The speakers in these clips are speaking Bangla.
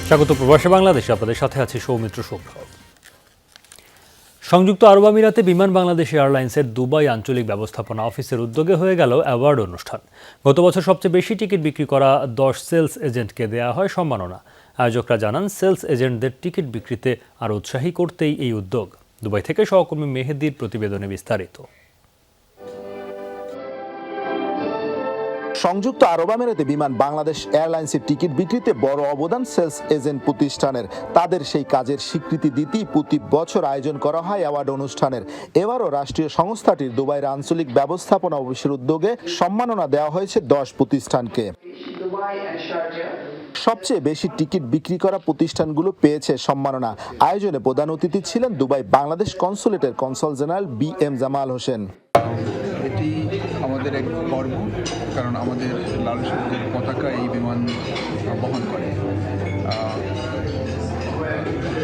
স্বাগত প্রবাসী বাংলাদেশে, আপনাদের সাথে আছে সৌমিত্র শুভ্র। সংযুক্ত আরব আমিরাতে বিমান বাংলাদেশ এয়ারলাইন্সের দুবাই আঞ্চলিক ব্যবস্থাপনা অফিসের উদ্যোগে হয়ে গেল অ্যাওয়ার্ড অনুষ্ঠান। গত বছর সবচেয়ে বেশি টিকিট বিক্রি করা 10 সেলস এজেন্টকে দেয়া হয় সম্মাননা। আয়োজকরা জানান, সেলস এজেন্টদের টিকিট বিক্রিতে আরও উৎসাহী করতেই এই উদ্যোগ। দুবাই থেকে সহকর্মী মেহেদির প্রতিবেদনে বিস্তারিত। সংযুক্ত আরব আমিরাতে বিমান বাংলাদেশ এয়ারলাইন্সের টিকিট বিক্রিতে বড় অবদান সেলস এজেন্ট প্রতিষ্ঠানের। তাদের সেই কাজের স্বীকৃতি দিতেই প্রতি বছর আয়োজন করা হয় অ্যাওয়ার্ড অনুষ্ঠানের। এবারও রাষ্ট্রীয় সংস্থাটির দুবাইয়ের আঞ্চলিক ব্যবস্থাপনা অফিসের উদ্যোগে সম্মাননা দেওয়া হয়েছে 10 প্রতিষ্ঠানকে। সবচেয়ে বেশি টিকিট বিক্রি করা প্রতিষ্ঠানগুলো পেয়েছে সম্মাননা। আয়োজনে প্রধান অতিথি ছিলেন দুবাই বাংলাদেশ কনসুলেটের consul general BM Jamal Hossain. এটি আমাদের এক গর্ব, কারণ আমাদের লাল সবুজের পতাকা এই বিমান বহন করে।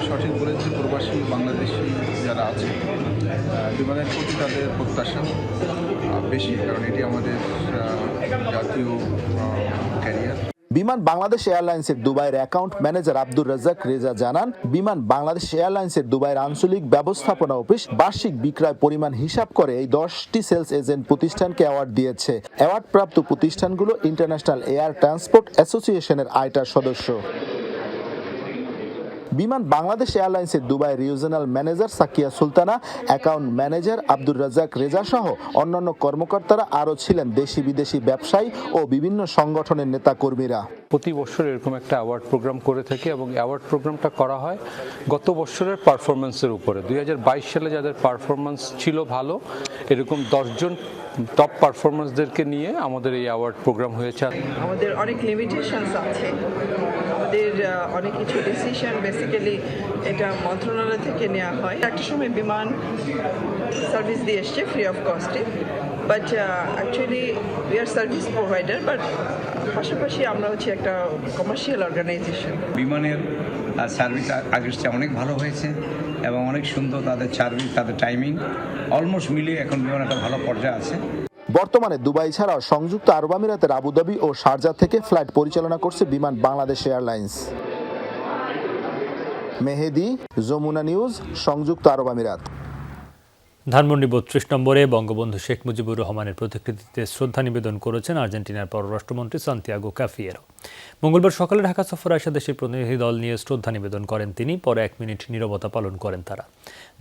সঠিক বলেছে, প্রবাসী বাংলাদেশি যারা আছে বিমানের প্রতি তাদের প্রত্যাশা বেশি, কারণ এটি আমাদের জাতীয় ক্যারিয়ার। বিমান বাংলাদেশ এয়ারলাইন্সের দুবাইয়ের অ্যাকাউন্ট ম্যানেজার আব্দুর রাজ্জাক রেজা জানান, বিমান বাংলাদেশ এয়ারলাইন্সের দুবাইয়ের আঞ্চলিক ব্যবস্থাপনা অফিস বার্ষিক বিক্রয় পরিমাণ হিসাব করে এই 10টি সেলস এজেন্ট প্রতিষ্ঠানকে অ্যাওয়ার্ড দিয়েছে। অ্যাওয়ার্ড প্রাপ্ত প্রতিষ্ঠানগুলো ইন্টারন্যাশনাল এয়ার ট্রান্সপোর্ট অ্যাসোসিয়েশনের আইটার সদস্য। বিমান বাংলাদেশ এয়ারলাইন্সের Dubai regional manager Sakia Sultana, account manager Abdur Razzak Reza সহ অন্যান্য কর্মকর্তারা আরও ছিলেন দেশি বিদেশি ব্যবসায়ী ও বিভিন্ন সংগঠনের নেতাকর্মীরা। প্রতি বছর এরকম একটা অ্যাওয়ার্ড প্রোগ্রাম করে থাকি এবং অ্যাওয়ার্ড প্রোগ্রামটা করা হয় গত বছরের পারফরমেন্সের উপরে। 2022 সালে যাদের পারফরমেন্স ছিল ভালো, এরকম 10 জন টপ পারফরমেন্সদেরকে নিয়ে আমাদের এই অ্যাওয়ার্ড প্রোগ্রাম হয়েছে। আমাদের অনেক লিমিটেশনস আছে, আমাদের অনেক কিছু ডিসিশন বেসিক্যালি এটা মন্ত্রণালয় থেকে নেওয়া হয়। একটা সময় বিমান সার্ভিস দিয়ে এসছে free of cost, but actually we are service provider, but পাশাপাশি আমরা হচ্ছে একটা কমার্শিয়াল অর্গানাইজেশন। বিমানের সার্ভিস আগের চেয়ে অনেক ভালো হয়েছে এবং অনেক সুন্দর তাদের সার্ভিস, তাদের টাইমিং অলমোস্ট মিলিয়ে এখন বিমান একটা ভালো পর্যায়ে আছে। বর্তমানে দুবাই ছাড়াও সংযুক্ত আরব আমিরাতের আবুধাবি ও শারজা থেকে ফ্লাইট পরিচালনা করছে বিমান বাংলাদেশ এয়ারলাইন্স। মেহেদি, যমুনা নিউজ, সংযুক্ত আরব আমিরাত। ধানমন্ডি 32 নম্বরে বঙ্গবন্ধু শেখ মুজিবুর রহমানের প্রতিকৃতিতে শ্রদ্ধা নিবেদন করেছেন আর্জেন্টিনার পররাষ্ট্রমন্ত্রী সান্তিয়াগো ক্যাফিয়েরো। মঙ্গলবার সকালে ঢাকা সফরে আসা দেশের প্রতিনিধি দল নিয়ে শ্রদ্ধা নিবেদন করেন তিনি। পরে 1 মিনিট নীরবতা পালন করেন তারা।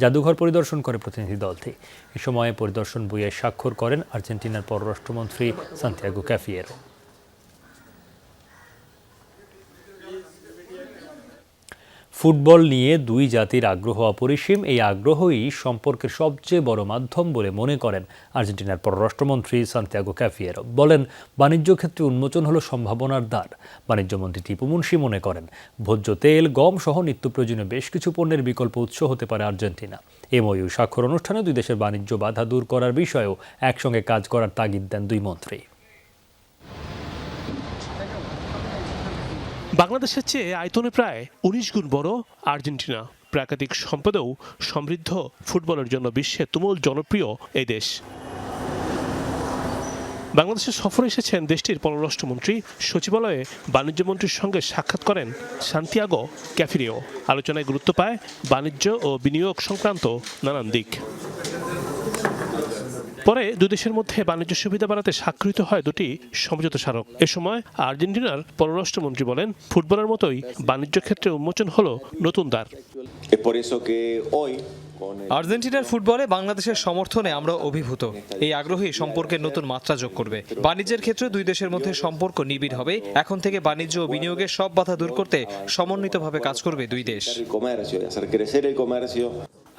জাদুঘর পরিদর্শন করে প্রতিনিধি দলটি। এ সময় পরিদর্শন বইয়ে স্বাক্ষর করেন আর্জেন্টিনার পররাষ্ট্রমন্ত্রী সান্তিয়াগো ক্যাফিয়েরো। ফুটবল নিয়ে দুই জাতির আগ্রহ অপরিসীম। এই আগ্রহই সম্পর্কের সবচেয়ে বড় মাধ্যম বলে মনে করেন আর্জেন্টিনার পররাষ্ট্রমন্ত্রী সান্তিয়াগো ক্যাফিয়েরো। বলেন, বাণিজ্য ক্ষেত্রে উন্মোচন হলো সম্ভাবনার দ্বার। বাণিজ্যমন্ত্রী টিপু মুনশি মনে করেন, ভোজ্য তেল, গম সহ নিত্য প্রয়োজনীয় বেশ কিছু পণ্যের বিকল্প উৎস হতে পারে আর্জেন্টিনা। MOU স্বাক্ষর অনুষ্ঠানে দুই দেশের বাণিজ্য বাধা দূর করার বিষয়েও একসঙ্গে কাজ করার তাগিদ দেন দুই মন্ত্রী। বাংলাদেশের চেয়ে আয়তনে প্রায় 19 গুণ বড় আর্জেন্টিনা। প্রাকৃতিক সম্পদেও সমৃদ্ধ, ফুটবলের জন্য বিশ্বে তুমুল জনপ্রিয় এই দেশ। বাংলাদেশের সফরে এসেছেন দেশটির পররাষ্ট্রমন্ত্রী। সচিবালয়ে বাণিজ্যমন্ত্রীর সঙ্গে সাক্ষাৎ করেন সান্তিয়াগো ক্যাফিয়েরো। আলোচনায় গুরুত্ব পায় বাণিজ্য ও বিনিয়োগ সংক্রান্ত নানান দিক। পরে দুই দেশের মধ্যে বাণিজ্য সুবিধা বাড়াতে স্বাক্ষরিত হয় দুটি সমঝোতা স্মারক। এ সময় আর্জেন্টিনার পররাষ্ট্রমন্ত্রী বলেন, ফুটবলের মতোই বাণিজ্য ক্ষেত্রে উন্মোচন হলো নতুন দ্বার। আর্জেন্টিনার ফুটবলে বাংলাদেশের সমর্থনে আমরা অভিভূত। এই আগ্রহী সম্পর্কের নতুন মাত্রা যোগ করবে। বাণিজ্যের ক্ষেত্রে দুই দেশের মধ্যে সম্পর্ক নিবিড় হবে। এখন থেকে বাণিজ্য ও বিনিয়োগের সব বাধা দূর করতে সমন্বিতভাবে কাজ করবে দুই দেশ।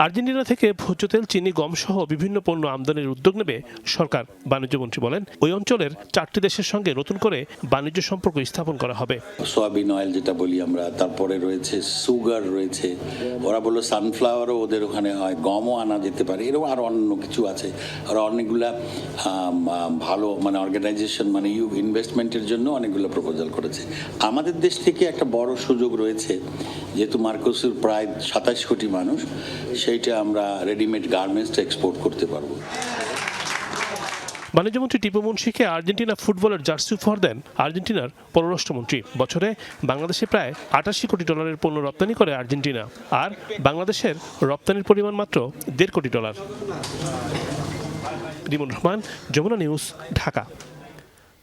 আর্জেন্টিনা থেকে ভোজ্য তেল, চিনি, গম সহ বিভিন্ন পণ্য আমদানির উদ্যোগ নেবে সরকার। বাণিজ্যমন্ত্রী বলেন, ওই অঞ্চলের 4টি দেশের সঙ্গে নতুন করে বাণিজ্য সম্পর্ক স্থাপন করা হবে। সয়াবিন অয়েল যেটা বলি আমরা, তারপরে রয়েছে সুগার রয়েছে, ওরা বললো সানফ্লাওয়ারও ওদের ওখানে হয়, গমও আনা যেতে পারে, এরকম আরও অন্য কিছু আছে। আর অনেকগুলা ভালো অর্গানাইজেশন ইনভেস্টমেন্টের জন্য অনেকগুলো প্রপোজাল করেছে। আমাদের দেশ থেকে একটা বড় সুযোগ রয়েছে, যেহেতু মার্কোসুর প্রায় 27 কোটি মানুষ, সেইটা আমরা রেডিমেড গার্মেন্টস এক্সপোর্ট করতে পারবো। বাণিজ্যমন্ত্রী টিপু মুনশিকে আর্জেন্টিনা ফুটবলের জার্সি উপহার দেন আর্জেন্টিনার পররাষ্ট্রমন্ত্রী। বছরে বাংলাদেশে প্রায় ৮৮ কোটি ডলারের পণ্য রপ্তানি করে আর্জেন্টিনা, আর বাংলাদেশের রপ্তানির পরিমাণ মাত্র $1.৫ কোটি। রিমন রহমান, যমুনা নিউজ, ঢাকা।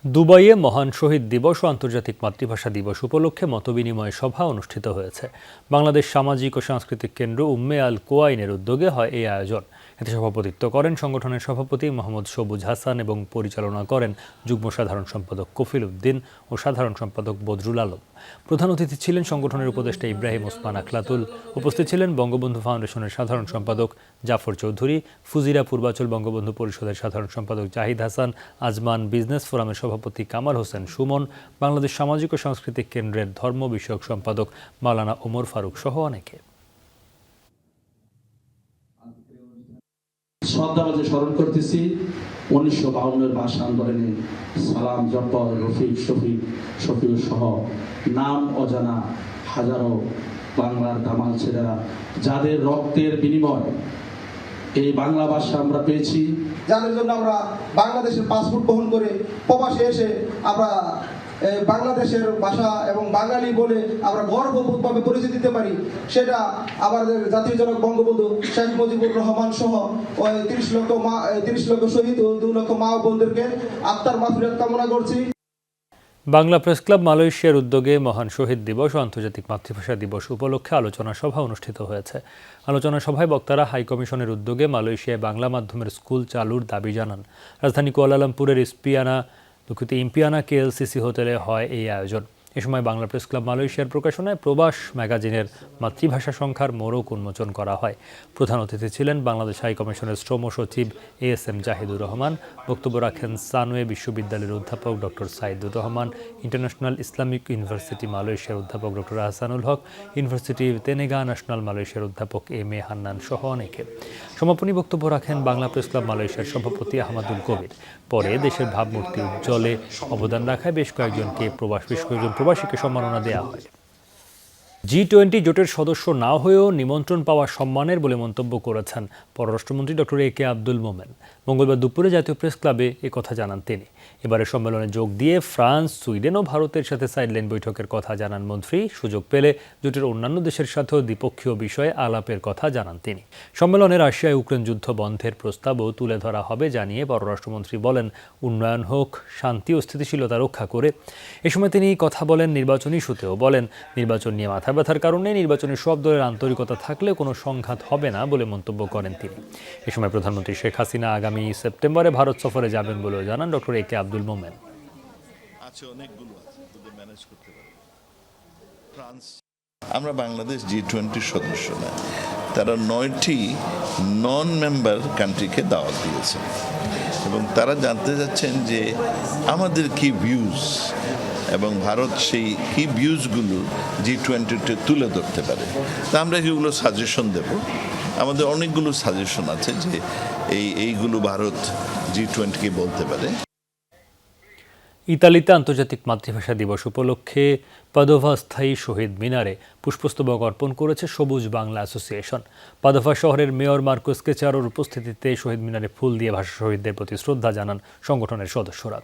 দুবাইয়ে মহান শহীদ দিবস ও আন্তর্জাতিক মাতৃভাষা দিবস উপলক্ষে মতবিনিময় সভা অনুষ্ঠিত হয়েছে। বাংলাদেশ সামাজিক ও সাংস্কৃতিক কেন্দ্র উম্মে আল কোয়াইনের উদ্যোগে হয় এই আয়োজন। এতে সভাপতিত্ব করেন সংগঠনের সভাপতি মোহাম্মদ সবুজ হাসান এবং পরিচালনা করেন যুগ্ম সাধারণ সম্পাদক কফিল উদ্দিন ও সাধারণ সম্পাদক বদরুল আলম। প্রধান অতিথি ছিলেন সংগঠনের উপদেষ্টা ইব্রাহিম ওসমান আখলাতুল। উপস্থিত ছিলেন বঙ্গবন্ধু ফাউন্ডেশনের সাধারণ সম্পাদক জাফর চৌধুরী, ফুজিরা পূর্বাচল বঙ্গবন্ধু পরিষদের সাধারণ সম্পাদক জাহিদ হাসান, আজমান বিজনেস ফোরামের সভাপতি কামাল হোসেন সুমন, বাংলাদেশ সামাজিক ও সাংস্কৃতিক কেন্দ্রের ধর্ম বিষয়ক সম্পাদক মাওলানা ওমর ফারুক সহ অনেকে। শ্রদ্ধাভাবে স্মরণ করতেছি 1952 ভাষা আন্দোলনে সালাম, জব্বর, রফিক, শফিউর সহ নাম অজানা হাজারো বাংলার দামাল ছেলেরা যাদের রক্তের বিনিময় এই বাংলা ভাষা আমরা পেয়েছি, যাদের জন্য আমরা বাংলাদেশের পাসপোর্ট বহন করে প্রবাসে এসে আমরা বাংলাদেশের ভাষা এবং বাঙালি বলে আমরা গর্ববোধভাবে পরিচয় দিতে পারি, সেটা আমাদের জাতীয় জনক বঙ্গবন্ধু শেখ মুজিবুর রহমান সহ ওই 30 লক্ষ শহীদ ও 2 লক্ষ মা ও বোনদেরকে আত্মার মাগফিরাত কামনা করছি। বাংলা প্রেস ক্লাব মালয়েশিয়ার উদ্যোগে মহান শহীদ দিবস ও আন্তর্জাতিক মাতৃভাষা দিবস উপলক্ষে আলোচনা সভা অনুষ্ঠিত হয়েছে। আলোচনা সভায় বক্তারা হাই কমিশনের উদ্যোগে মালয়েশিয়ায় বাংলা মাধ্যমের স্কুল চালুর দাবি জানান। রাজধানী কুয়ালালামপুরের ইম্পিয়ানা KLCC হোটেলে হয় এই আয়োজন। এ সময় বাংলা প্রেস ক্লাব মালয়েশিয়ার প্রকাশনায় প্রবাস ম্যাগাজিনের মাতৃভাষা সংখ্যার মোড়ক উন্মোচন করা হয়। প্রধান অতিথি ছিলেন বাংলাদেশ হাই কমিশনের শ্রম সচিব ASM জাহিদুর রহমান। বক্তব্য রাখেন সানওয়ে বিশ্ববিদ্যালয়ের অধ্যাপক doctor Saidur Rahman, international Islamic university মালয়েশিয়ার অধ্যাপক ডক্টর আহসানুল হক, ইউনিভার্সিটি তেনেগা ন্যাশনাল মালয়েশিয়ার অধ্যাপক MA হান্নান সহ অনেকে। সমাপনী বক্তব্য রাখেন বাংলা প্রেস ক্লাব মালয়েশিয়ার সভাপতি আহমদুল কবির। পরে দেশের ভাবমূর্তি উজ্জ্বলে অবদান রাখায় বেশ কয়েকজন প্রবাসীকে সম্মাননা দেওয়া হয়। G20 জোটের সদস্য না হয়েও নিমন্ত্রণ পাওয়া সম্মানের বলে মন্তব্য করেছেন পররাষ্ট্রমন্ত্রী ডক্টর AK আব্দুল মোমেন। মঙ্গলবার দুপুরে জাতীয় প্রেস ক্লাবে কথা জানান তিনি। এবারের সম্মেলনে যোগ দিয়ে ফ্রান্স, সুইডেন ও ভারতের সাথে সাইডলাইন বৈঠকের কথা জানান মন্ত্রী। সুযোগ পেলে জোটের অন্যান্য দেশের সাথেও দ্বিপক্ষীয় বিষয়ে আলাপের কথা জানান তিনি। সম্মেলনে রাশিয়া ইউক্রেন যুদ্ধ বন্ধের প্রস্তাবও তুলে ধরা হবে জানিয়ে পররাষ্ট্রমন্ত্রী বলেন, উন্নয়ন হোক, শান্তি ও স্থিতিশীলতা রক্ষা করে। এ সময় তিনি কথা বলেন নির্বাচনী ইস্যুতেও। বলেন, নির্বাচন নিয়ে মাথা ব্যথার কারণে নির্বাচনে সব দলের আন্তরিকতা থাকলে কোনো সংঘাত হবে না বলে মন্তব্য করেন তিনি। এ সময় প্রধানমন্ত্রী শেখ হাসিনা আগামী সেপ্টেম্বরে ভারত সফরে যাবেন বলেও জানান ডক্টর AK আব্দুল মোমেন। আমরা বাংলাদেশ G20 সদস্য না, তারা 9টি নন মেম্বার কান্ট্রিকে দাওয়াত দিয়েছে এবং তারা জানতে যাচ্ছেন যে আমাদের কি ভিউজ এবং ভারত সেই কি ভিউজগুলো G20-তে তুলে ধরতে পারে। তা আমরা এগুলো সাজেশন দেব। আমাদের অনেকগুলো সাজেশন আছে যে এইগুলো ভারত G20-কে বলতে পারে। ইতালিতে আন্তর্জাতিক মাতৃভাষা দিবস উপলক্ষে পাদোভা স্থায়ী শহীদ মিনারে পুষ্পস্তবক অর্পণ করেছে সবুজ বাংলা অ্যাসোসিয়েশন। পাদোভা শহরের মেয়র মার্কোস কেচারোর উপস্থিতিতে শহীদ মিনারে ফুল দিয়ে ভাষা শহীদদের প্রতি শ্রদ্ধা জানান সংগঠনের সদস্যরা।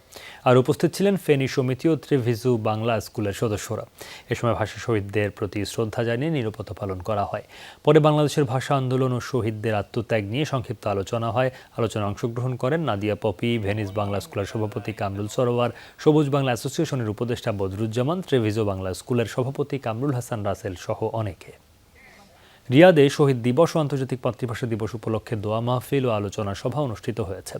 আর উপস্থিত ছিলেন ফেনী সমিতি ও ত্রিভিজু বাংলা স্কুলের সদস্যরা। এ সময় ভাষা শহীদদের প্রতি শ্রদ্ধা জানিয়ে নীরবতা পালন করা হয়। পরে বাংলাদেশের ভাষা আন্দোলন ও শহীদদের আত্মত্যাগ নিয়ে সংক্ষিপ্ত আলোচনা হয়। আলোচনায় অংশগ্রহণ করেন নাদিয়া পপি, ভেনিস বাংলা স্কুলের সভাপতি কামরুল সরোয়ার, সবুজ বাংলা অ্যাসোসিয়েশনের উপদেষ্টা বদরুজ্জামান, ত্রিভিজু বাংলা স্কুলের সভাপতি কামরুল হাসান রাসেল সহ অনেকে। রিয়াদে শহীদ দিবস ও আন্তর্জাতিক মাতৃভাষা দিবস উপলক্ষে দোয়া মাহফিল ও আলোচনা সভা অনুষ্ঠিত হয়েছে।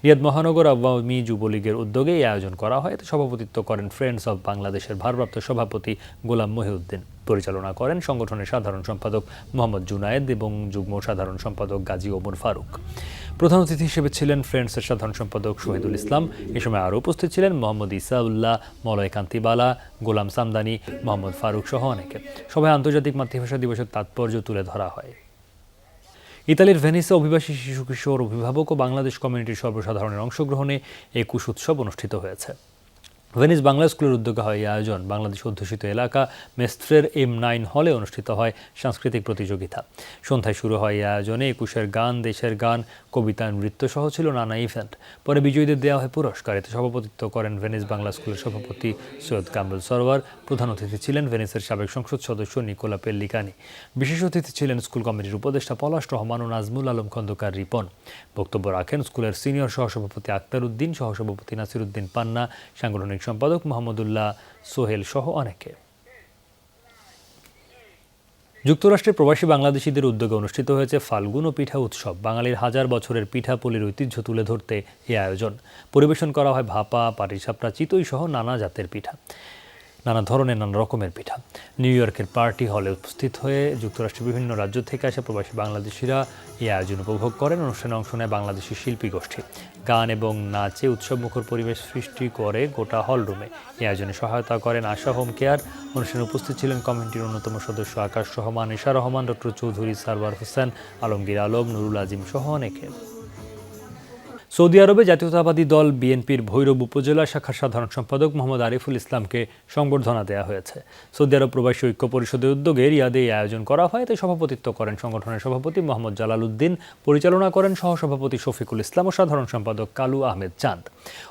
রিয়াদ মহানগর আওয়ামী যুবলীগের উদ্যোগে এই আয়োজন করা হয়। এতে সভাপতিত্ব করেন ফ্রেন্ডস অব বাংলাদেশের ভারপ্রাপ্ত সভাপতি গোলাম মহিউদ্দিন। পরিচালনা করেন সংগঠনের সাধারণ সম্পাদক মোহাম্মদ জুনায়েদ এবং যুগ্ম সাধারণ সম্পাদক গাজী ওমর ফারুক। প্রধান অতিথি হিসেবে ছিলেন ফ্রেন্ডসের সাধারণ সম্পাদক শহীদুল ইসলাম। এ সময় আরও উপস্থিত ছিলেন মোহাম্মদ ইসাউল্লাহ, মলয় কান্তিবালা, গোলাম সামদানি, মোহাম্মদ ফারুক সহ অনেকে। সভায় আন্তর্জাতিক মাতৃভাষা দিবসের তাৎপর্য তুলে ধরা হয়। ইতালির ভেনিসে অভিবাসী শিশু কিশোর, অভিভাবক ও বাংলাদেশ কমিউনিটির সর্বসাধারণের অংশগ্রহণে 21 উৎসব অনুষ্ঠিত হয়েছে। ভেনিস বাংলা স্কুলের উদ্যোগে হয় এই আয়োজন। বাংলাদেশ অধ্যুষিত এলাকা মেস্ত্রের M9 হলে অনুষ্ঠিত হয় সাংস্কৃতিক প্রতিযোগিতা। সন্ধ্যায় শুরু হয় এই আয়োজনে 21-এর গান, দেশের গান, কবিতা, নৃত্য সহ ছিল নানা ইভেন্ট। পরে বিজয়ীদের দেওয়া হয় পুরস্কার। এতে সভাপতিত্ব করেন ভেনিস বাংলা স্কুলের সভাপতি সৈয়দ কামরুল সরওয়ার। প্রধান অতিথি ছিলেন ভেনিসের সাবেক সংসদ সদস্য নিকোলা পেল্লিকানি। বিশেষ অতিথি ছিলেন স্কুল কমিটির উপদেষ্টা পলাশ রহমান ও নাজমুল আলম খন্দকার রিপন। বক্তব্য রাখেন স্কুলের সিনিয়র সহসভাপতি আক্তার উদ্দিন, সহসভাপতি নাসির উদ্দিন পান্না, সাংগঠনিক সম্পাদক মোহাম্মদুল্লাহ সোহেল সহ অনেকে। যুক্তরাষ্ট্রে প্রবাসী বাংলাদেশিদের উদ্যোগে অনুষ্ঠিত হয়েছে ফাল্গুন ও পিঠা উৎসব। বাঙালির হাজার বছরের পিঠাপুলির ঐতিহ্য তুলে ধরতে এই আয়োজন। পরিবেশন করা হয় ভাপা, পাটিসাপটা, চিতই সহ নানা জাতের পিঠা, নানা ধরনের নানা রকমের পিঠা। নিউ ইয়র্কের পার্টি হলে উপস্থিত হয়ে যুক্তরাষ্ট্রের বিভিন্ন রাজ্য থেকে আসা প্রবাসী বাংলাদেশিরা এই আয়োজন উপভোগ করেন। অনুষ্ঠানে অংশ নেয় বাংলাদেশি শিল্পী গোষ্ঠী। গান এবং নাচে উৎসবমুখর পরিবেশ সৃষ্টি করে গোটা হলরুমে। এই আয়োজনে সহায়তা করেন আশা হোম কেয়ার। অনুষ্ঠানে উপস্থিত ছিলেন কমিটির অন্যতম সদস্য আকাশ রহমান, ইশা রহমান, ডক্টর চৌধুরী, সারওয়ার হোসেন, আলমগীর আলম, নুরুল আজিম সহ অনেকে। সৌদি আরবে জাতীয়তাবাদী দল বিএনপির ভৈরব উপজেলা শাখার সাধারণ সম্পাদক মোহাম্মদ আরিফুল ইসলামকে সংবর্ধনা দেওয়া হয়েছে। সৌদি আরব প্রবাসী ঐক্য পরিষদের উদ্যোগে রিয়াদে এই আয়োজন করা হয়। এতে সভাপতিত্ব করেন সংগঠনের সভাপতি মোহাম্মদ জালাল উদ্দিন, পরিচালনা করেন সহসভাপতি শফিকুল ইসলাম ও সাধারণ সম্পাদক কালু আহমেদ চাঁদ।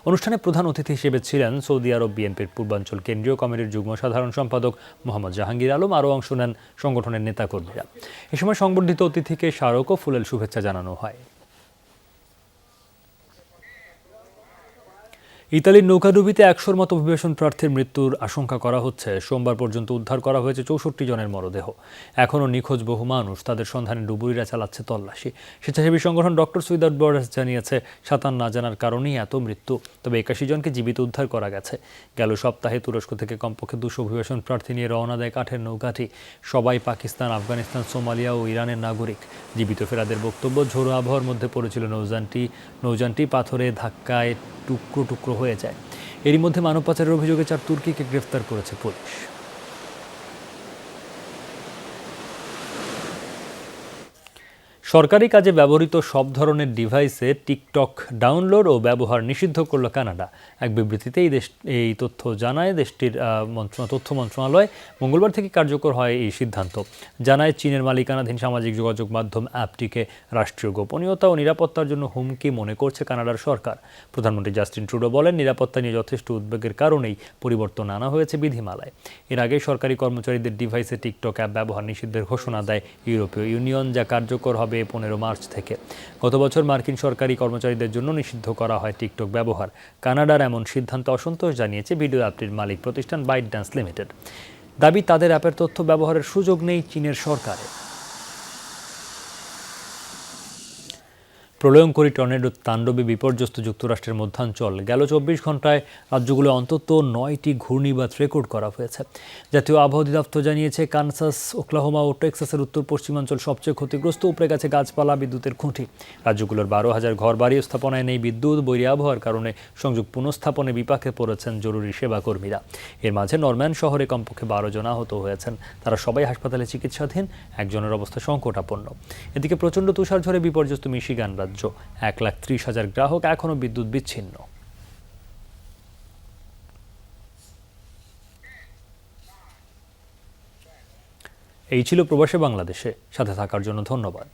অনুষ্ঠানে প্রধান অতিথি হিসেবে ছিলেন সৌদি আরব বিএনপির পূর্বাঞ্চল কেন্দ্রীয় কমিটির যুগ্ম সাধারণ সম্পাদক মোহাম্মদ জাহাঙ্গীর আলম। আরও অংশ নেন সংগঠনের নেতাকর্মীরা। এ সময় সংবর্ধিত অতিথিকে স্মারক ও ফুলেল শুভেচ্ছা জানানো হয়। ইতালির নৌকাডুবিতে 100-র মতো অভিবাসন প্রার্থীর মৃত্যুর আশঙ্কা করা হচ্ছে। সোমবার পর্যন্ত উদ্ধার করা হয়েছে 64 জনের মরদেহ। এখনও নিখোঁজ বহু মানুষ, তাদের সন্ধানে ডুবুরিরা চালাচ্ছে তল্লাশি। স্বেচ্ছাসেবী সংগঠন ডক্টরস উইদাউট বর্ডার্স জানিয়েছে সাঁতার না জানার কারণেই এত মৃত্যু। তবে 81 জনকে জীবিত উদ্ধার করা গেছে। গেল সপ্তাহে তুরস্ক থেকে কমপক্ষে 200 অভিবাসন প্রার্থী নিয়ে রওনা দেয় কাঠের নৌকাটি। সবাই পাকিস্তান, আফগানিস্তান, সোমালিয়া ও ইরানের নাগরিক। জীবিত ফেরাদের বক্তব্য, ঝোড়ো আবহাওয়ার মধ্যে পড়েছিল নৌযানটি পাথরে ধাক্কায় টুকরো টুকরো হয়ে যায়। এরই মধ্যে মানব পাচারের অভিযোগে 4 তুর্কিকে গ্রেফতার করেছে পুলিশ। সরকারি কাজে ব্যবহৃত সব ধরনের ডিভাইসে টিকটক ডাউনলোড ও ব্যবহার নিষিদ্ধ করল কানাডা। এক বিবৃতিতে এই তথ্য জানায় দেশটির তথ্য মন্ত্রণালয়। মঙ্গলবার থেকে কার্যকর হয় এই সিদ্ধান্ত। জানায় চীনের মালিকানাধীন সামাজিক যোগাযোগ মাধ্যম অ্যাপটিকে রাষ্ট্রীয় গোপনীয়তা ও নিরাপত্তার জন্য হুমকি মনে করছে কানাডার সরকার। প্রধানমন্ত্রী জাস্টিন ট্রুডো বলেন, নিরাপত্তা নিয়ে যথেষ্ট উদ্বেগের কারণেই পরিবর্তন আনা হয়েছে বিধিমালায়। এর আগে সরকারি কর্মচারীদের ডিভাইসে টিকটক অ্যাপ ব্যবহার নিষিদ্ধের ঘোষণা দেয় ইউরোপীয় ইউনিয়ন, যা কার্যকর হবে 15 মার্চ থেকে। গত বছর মার্কিন সরকারি কর্মচারীদের জন্য নিষিদ্ধ করা হয় টিকটক ব্যবহার। কানাডার এমন সিদ্ধান্ত অসন্তোষ জানিয়েছে ভিডিও অ্যাপটির মালিক প্রতিষ্ঠান বাইটড্যান্স লিমিটেড। দাবি, তাদের অ্যাপের তথ্য ব্যবহারের সুযোগ নেই চীনের সরকারের। প্রলয়ঙ্করী টর্নেডোর তাণ্ডবে বিপর্যস্ত যুক্তরাষ্ট্রের মধ্যাঞ্চল। গেল 24 ঘন্টায় রাজ্যগুলো অন্তত 9টি ঘূর্ণিবাত রেকর্ড করা হয়েছে। জাতীয় আবহাওয়া অধিদপ্তর জানিয়েছে, কানসাস, ওকলাহোমা ও টেক্সাসের উত্তর পশ্চিমাঞ্চল সবচেয়ে ক্ষতিগ্রস্ত। উপড়ে গেছে গাছপালা, বিদ্যুতের খুঁটি। রাজ্যগুলোর 12,000 ঘরবাড়ি স্থাপনায় নেই বিদ্যুৎ। বৈরী আবহাওয়ার কারণে সংযোগ পুনঃস্থাপনে বিপাকে পড়েছেন জরুরি সেবাকর্মীরা। এর মাঝে নরম্যান শহরে কমপক্ষে 12 জন আহত হয়েছেন। তারা সবাই হাসপাতালে চিকিৎসাধীন। একজনের অবস্থা সংকটাপন্ন। এদিকে প্রচণ্ড তুষারঝড়ে বিপর্যস্ত মিশিগান রাজ্য। 1,30,000 গ্রাহক এখনো বিদ্যুৎ বিচ্ছিন্ন। এই ছিল প্রবাসী বাংলাদেশে। সাথে থাকার জন্য ধন্যবাদ।